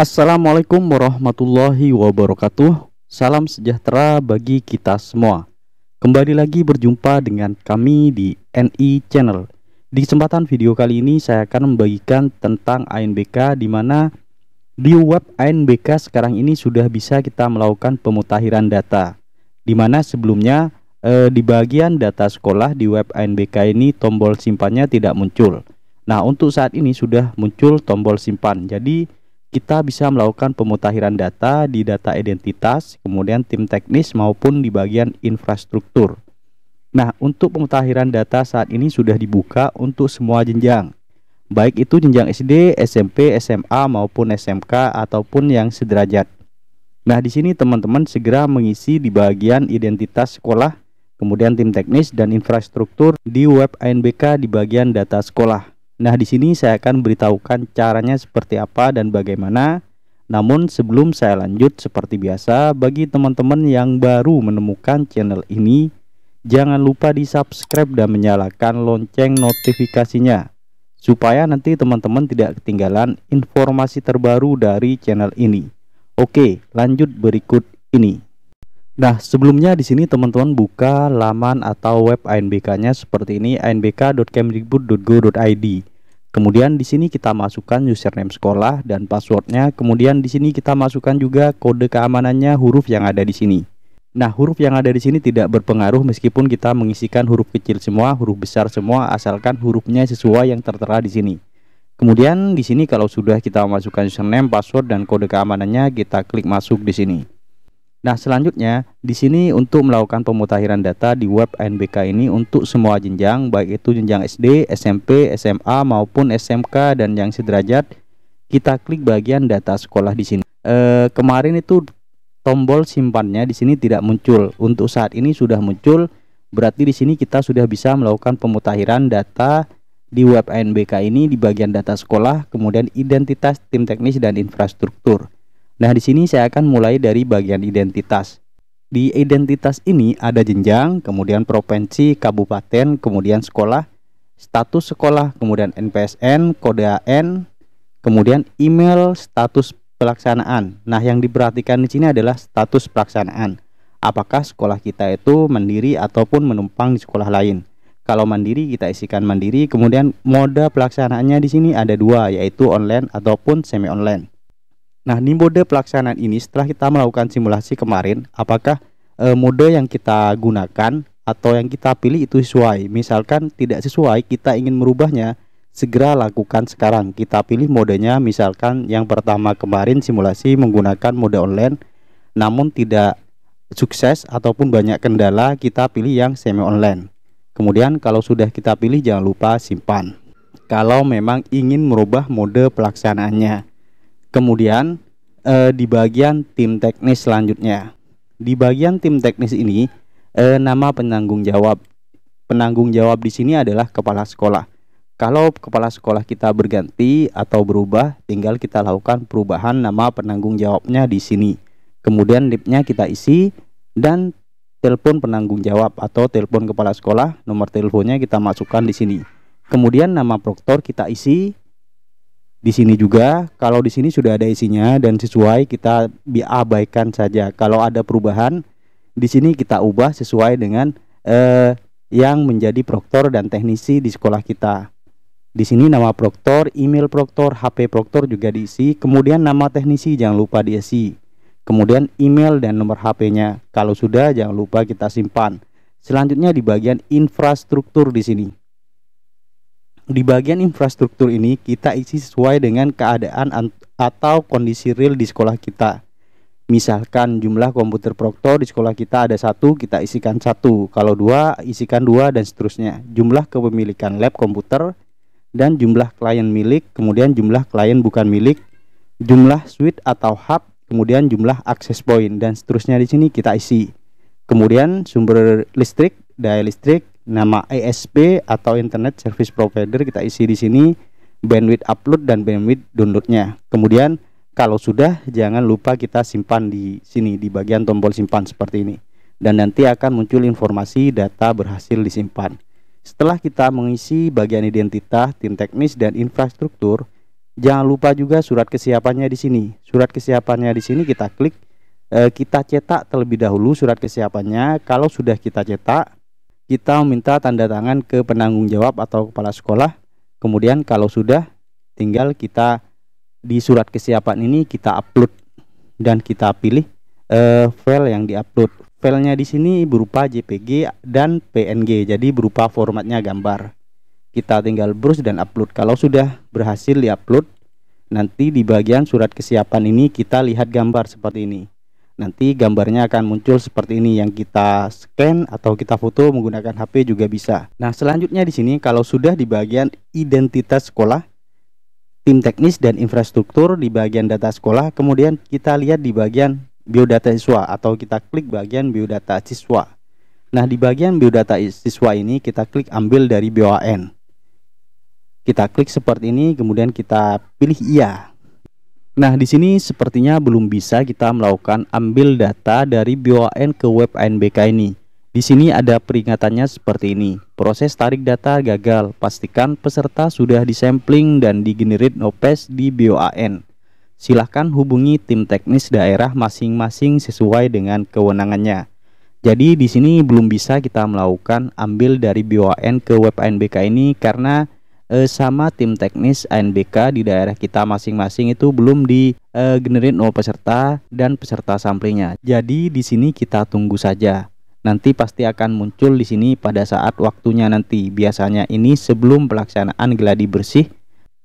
Assalamualaikum warahmatullahi wabarakatuh. Salam sejahtera bagi kita semua. Kembali lagi berjumpa dengan kami di NI Channel. Di kesempatan video kali ini saya akan membagikan tentang ANBK, di mana di web ANBK sekarang ini sudah bisa kita melakukan pemutahiran data. Di mana sebelumnya di bagian data sekolah di web ANBK ini tombol simpannya tidak muncul. Nah, untuk saat ini sudah muncul tombol simpan. Jadi kita bisa melakukan pemutahiran data di data identitas, kemudian tim teknis maupun di bagian infrastruktur. Nah, untuk pemutahiran data saat ini sudah dibuka untuk semua jenjang, baik itu jenjang SD, SMP, SMA maupun SMK ataupun yang sederajat. Nah, di sini teman-teman segera mengisi di bagian identitas sekolah, kemudian tim teknis dan infrastruktur di web ANBK di bagian data sekolah. Nah, di sini saya akan beritahukan caranya seperti apa dan bagaimana. Namun sebelum saya lanjut, seperti biasa, bagi teman-teman yang baru menemukan channel ini, jangan lupa di subscribe dan menyalakan lonceng notifikasinya, supaya nanti teman-teman tidak ketinggalan informasi terbaru dari channel ini. Oke, lanjut berikut ini. Nah, sebelumnya di sini teman-teman buka laman atau web ANBK-nya seperti ini, anbk.kemdikbud.go.id. Kemudian di sini kita masukkan username sekolah dan passwordnya. Kemudian di sini kita masukkan juga kode keamanannya, huruf yang ada di sini. Nah, huruf yang ada di sini tidak berpengaruh meskipun kita mengisikan huruf kecil semua, huruf besar semua, asalkan hurufnya sesuai yang tertera di sini. Kemudian di sini kalau sudah kita masukkan username, password dan kode keamanannya, kita klik masuk di sini. Nah, selanjutnya di sini untuk melakukan pemutahiran data di web ANBK ini untuk semua jenjang, baik itu jenjang SD, SMP, SMA maupun SMK dan yang sederajat, kita klik bagian data sekolah di sini. Kemarin itu tombol simpannya di sini tidak muncul. Untuk saat ini sudah muncul, berarti di sini kita sudah bisa melakukan pemutahiran data di web ANBK ini di bagian data sekolah, kemudian identitas, tim teknis dan infrastruktur. Nah, di sini saya akan mulai dari bagian identitas. Di identitas ini ada jenjang, kemudian provinsi, kabupaten, kemudian sekolah, status sekolah, kemudian NPSN, kode AN, kemudian email, status pelaksanaan. Nah, yang diperhatikan di sini adalah status pelaksanaan. Apakah sekolah kita itu mandiri ataupun menumpang di sekolah lain? Kalau mandiri kita isikan mandiri, kemudian mode pelaksanaannya di sini ada dua, yaitu online ataupun semi online. Nah, di mode pelaksanaan ini setelah kita melakukan simulasi kemarin, apakah mode yang kita gunakan atau yang kita pilih itu sesuai? Misalkan tidak sesuai, kita ingin merubahnya, segera lakukan sekarang. Kita pilih modenya, misalkan yang pertama kemarin simulasi menggunakan mode online, namun tidak sukses ataupun banyak kendala, kita pilih yang semi online. Kemudian kalau sudah kita pilih, jangan lupa simpan kalau memang ingin merubah mode pelaksanaannya. Kemudian di bagian tim teknis selanjutnya, di bagian tim teknis ini nama penanggung jawab. Penanggung jawab di sini adalah kepala sekolah. Kalau kepala sekolah kita berganti atau berubah, tinggal kita lakukan perubahan nama penanggung jawabnya di sini. Kemudian NIP-nya kita isi dan telepon penanggung jawab atau telepon kepala sekolah, nomor teleponnya kita masukkan di sini. Kemudian nama proktor kita isi di sini juga. Kalau di sini sudah ada isinya dan sesuai, kita abaikan saja. Kalau ada perubahan di sini kita ubah sesuai dengan yang menjadi proktor dan teknisi di sekolah kita. Di sini nama proktor, email proktor, HP proktor juga diisi. Kemudian nama teknisi jangan lupa diisi. Kemudian email dan nomor HP-nya. Kalau sudah, jangan lupa kita simpan. Selanjutnya di bagian infrastruktur di sini. Di bagian infrastruktur ini kita isi sesuai dengan keadaan atau kondisi real di sekolah kita. Misalkan jumlah komputer proktor di sekolah kita ada 1, kita isikan 1. Kalau 2, isikan 2 dan seterusnya. Jumlah kepemilikan lab komputer dan jumlah klien milik, kemudian jumlah klien bukan milik, jumlah suite atau hub, kemudian jumlah akses point dan seterusnya di sini kita isi. Kemudian sumber listrik, daya listrik, nama ISP atau Internet Service Provider kita isi di sini, bandwidth upload dan bandwidth downloadnya. Kemudian kalau sudah, jangan lupa kita simpan di sini di bagian tombol simpan seperti ini. Dan nanti akan muncul informasi data berhasil disimpan. Setelah kita mengisi bagian identitas, tim teknis dan infrastruktur, Jangan lupa juga surat kesiapannya di sini. Surat kesiapannya di sini kita klik, kita cetak terlebih dahulu surat kesiapannya. Kalau sudah kita cetak, kita minta tanda tangan ke penanggung jawab atau kepala sekolah. Kemudian kalau sudah, tinggal kita di surat kesiapan ini kita upload dan kita pilih file yang diupload. Filenya di sini berupa JPG dan PNG, jadi berupa formatnya gambar. Kita tinggal browse dan upload. Kalau sudah berhasil diupload, nanti di bagian surat kesiapan ini kita lihat gambar seperti ini. Nanti gambarnya akan muncul seperti ini, yang kita scan atau kita foto menggunakan HP juga bisa. Nah, selanjutnya di sini kalau sudah di bagian identitas sekolah, tim teknis dan infrastruktur di bagian data sekolah, kemudian kita lihat di bagian biodata siswa atau kita klik bagian biodata siswa. Nah, di bagian biodata siswa ini kita klik ambil dari BOAN. Kita klik seperti ini, kemudian kita pilih iya. Nah, di sini sepertinya belum bisa kita melakukan ambil data dari BOAN ke web ANBK ini. Di sini ada peringatannya seperti ini. Proses tarik data gagal. Pastikan peserta sudah disampling dan digenerate no-pass di BOAN. Silahkan hubungi tim teknis daerah masing-masing sesuai dengan kewenangannya. Jadi di sini belum bisa kita melakukan ambil dari BOAN ke web ANBK ini karena sama tim teknis ANBK di daerah kita masing-masing itu belum di generate no peserta dan peserta samplingnya. Jadi di sini kita tunggu saja. Nanti pasti akan muncul di sini pada saat waktunya nanti. Biasanya ini sebelum pelaksanaan gladi bersih.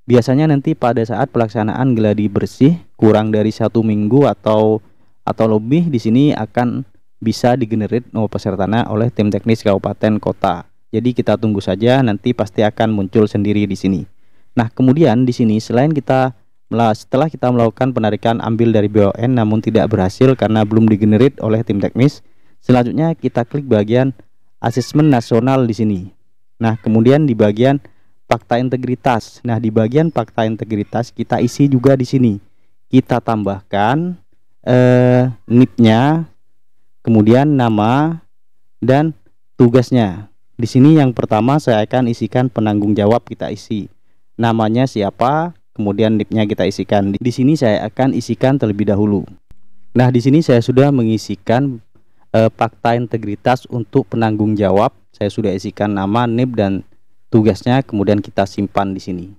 Biasanya nanti pada saat pelaksanaan gladi bersih kurang dari 1 minggu atau lebih, di sini akan bisa digenerate no pesertanya oleh tim teknis kabupaten kota. Jadi kita tunggu saja, nanti pasti akan muncul sendiri di sini. Nah, kemudian di sini selain setelah kita melakukan penarikan ambil dari BOAN namun tidak berhasil karena belum digenerate oleh tim teknis, selanjutnya kita klik bagian asesmen nasional di sini. Nah, kemudian di bagian fakta integritas. Nah, di bagian fakta integritas kita isi juga di sini. Kita tambahkan NIP-nya, kemudian nama dan tugasnya. Di sini yang pertama saya akan isikan penanggung jawab, kita isi namanya siapa, kemudian NIP-nya kita isikan. Di sini saya akan isikan terlebih dahulu. Nah, di sini saya sudah mengisikan fakta integritas untuk penanggung jawab. Saya sudah isikan nama, NIP dan tugasnya, kemudian kita simpan di sini.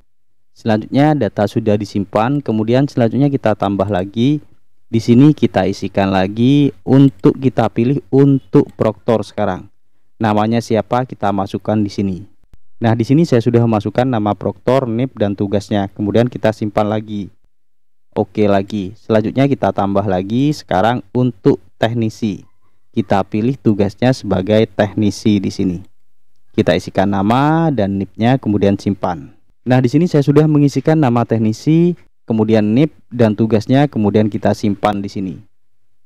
Selanjutnya data sudah disimpan, kemudian selanjutnya kita tambah lagi. Di sini kita isikan lagi untuk kita pilih untuk proktor sekarang. Namanya siapa kita masukkan di sini. Nah, di sini saya sudah masukkan nama proktor, NIP dan tugasnya. Kemudian kita simpan lagi. Oke lagi. Selanjutnya kita tambah lagi sekarang untuk teknisi. Kita pilih tugasnya sebagai teknisi di sini. Kita isikan nama dan NIP-nya kemudian simpan. Nah, di sini saya sudah mengisikan nama teknisi, kemudian NIP dan tugasnya, kemudian kita simpan di sini.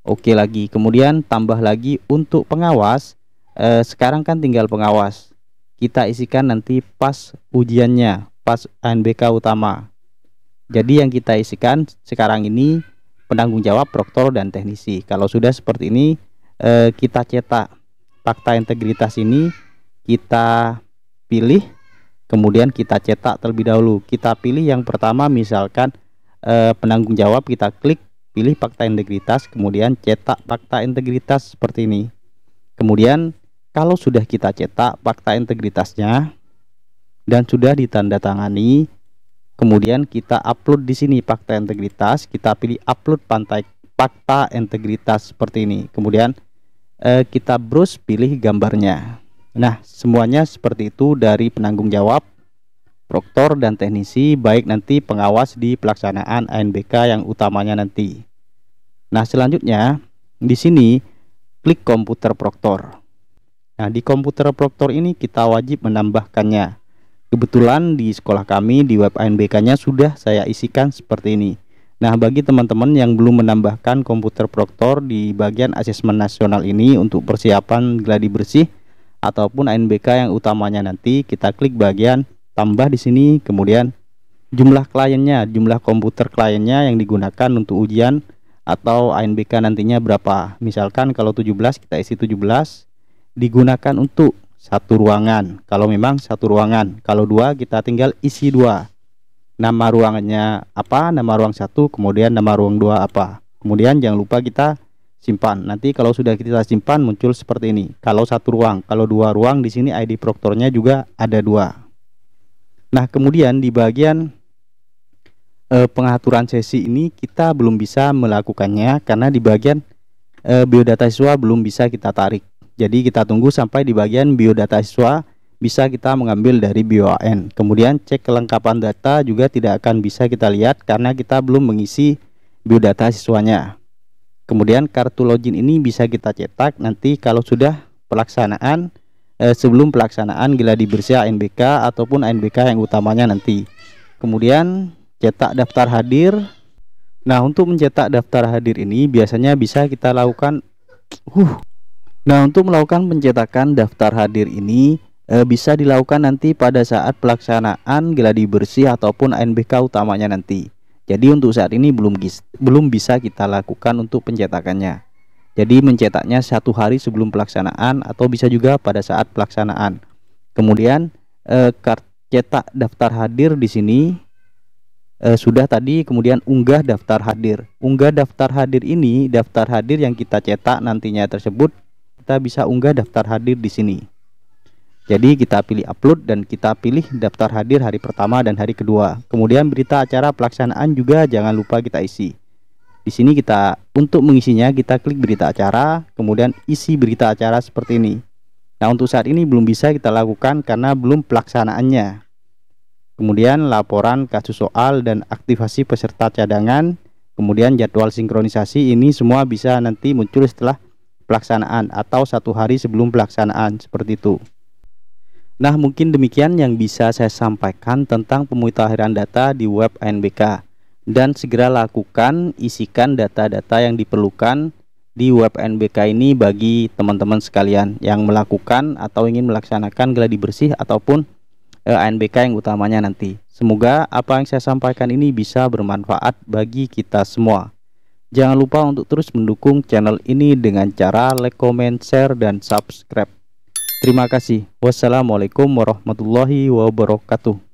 Oke lagi. Kemudian tambah lagi untuk pengawas. Sekarang kan tinggal pengawas. Kita isikan nanti pas ujiannya, pas ANBK utama. Jadi yang kita isikan sekarang ini penanggung jawab, proktor dan teknisi. Kalau sudah seperti ini, kita cetak fakta integritas ini, kita pilih, kemudian kita cetak terlebih dahulu. Kita pilih yang pertama, misalkan penanggung jawab, kita klik pilih fakta integritas, kemudian cetak fakta integritas seperti ini. Kemudian kalau sudah kita cetak fakta integritasnya dan sudah ditandatangani, kemudian kita upload di sini fakta integritas, kita pilih upload fakta integritas seperti ini. Kemudian kita browse, pilih gambarnya. Nah, semuanya seperti itu dari penanggung jawab, proktor dan teknisi, baik nanti pengawas di pelaksanaan ANBK yang utamanya nanti. Nah, selanjutnya di sini klik komputer proktor. Nah, di komputer proktor ini kita wajib menambahkannya. Kebetulan di sekolah kami di web ANBK-nya sudah saya isikan seperti ini. Nah, bagi teman-teman yang belum menambahkan komputer proktor di bagian asesmen nasional ini untuk persiapan gladi bersih ataupun ANBK yang utamanya nanti, kita klik bagian tambah di sini, kemudian jumlah kliennya, jumlah komputer kliennya yang digunakan untuk ujian atau ANBK nantinya berapa. Misalkan kalau 17 kita isi 17, digunakan untuk satu ruangan. Kalau memang satu ruangan, kalau dua kita tinggal isi 2. nama ruangannya apa, nama ruang 1, kemudian nama ruang 2 apa. Kemudian jangan lupa kita simpan. Nanti kalau sudah kita simpan muncul seperti ini. Kalau satu ruang, kalau dua ruang di sini ID proktornya juga ada 2. Nah, kemudian di bagian pengaturan sesi ini kita belum bisa melakukannya karena di bagian biodata siswa belum bisa kita tarik. Jadi kita tunggu sampai di bagian biodata siswa bisa kita mengambil dari BOAN. Kemudian cek kelengkapan data juga tidak akan bisa kita lihat karena kita belum mengisi biodata siswanya. Kemudian kartu login ini bisa kita cetak nanti kalau sudah pelaksanaan, sebelum pelaksanaan gladi bersih ANBK ataupun ANBK yang utamanya nanti. Kemudian cetak daftar hadir. Nah, untuk mencetak daftar hadir ini biasanya bisa kita lakukan Nah, untuk melakukan pencetakan daftar hadir ini bisa dilakukan nanti pada saat pelaksanaan gladi bersih ataupun ANBK utamanya nanti. Jadi untuk saat ini belum bisa kita lakukan untuk pencetakannya. Jadi mencetaknya 1 hari sebelum pelaksanaan atau bisa juga pada saat pelaksanaan. Kemudian cetak daftar hadir di sini sudah tadi. Kemudian unggah daftar hadir. Unggah daftar hadir ini, daftar hadir yang kita cetak nantinya tersebut kita bisa unggah daftar hadir di sini. Jadi kita pilih upload dan kita pilih daftar hadir hari pertama dan hari kedua. Kemudian berita acara pelaksanaan juga jangan lupa kita isi. Di sini kita untuk mengisinya kita klik berita acara, kemudian isi berita acara seperti ini. Nah, untuk saat ini belum bisa kita lakukan karena belum pelaksanaannya. Kemudian laporan kasus soal dan aktivasi peserta cadangan, kemudian jadwal sinkronisasi, ini semua bisa nanti muncul setelah pelaksanaan atau 1 hari sebelum pelaksanaan seperti itu. Nah, mungkin demikian yang bisa saya sampaikan tentang pemutahiran data di web ANBK. Dan segera lakukan, isikan data-data yang diperlukan di web ANBK ini bagi teman-teman sekalian yang melakukan atau ingin melaksanakan gladi bersih ataupun ANBK yang utamanya nanti. Semoga apa yang saya sampaikan ini bisa bermanfaat bagi kita semua. Jangan lupa untuk terus mendukung channel ini dengan cara like, comment, share, dan subscribe. Terima kasih. Wassalamualaikum warahmatullahi wabarakatuh.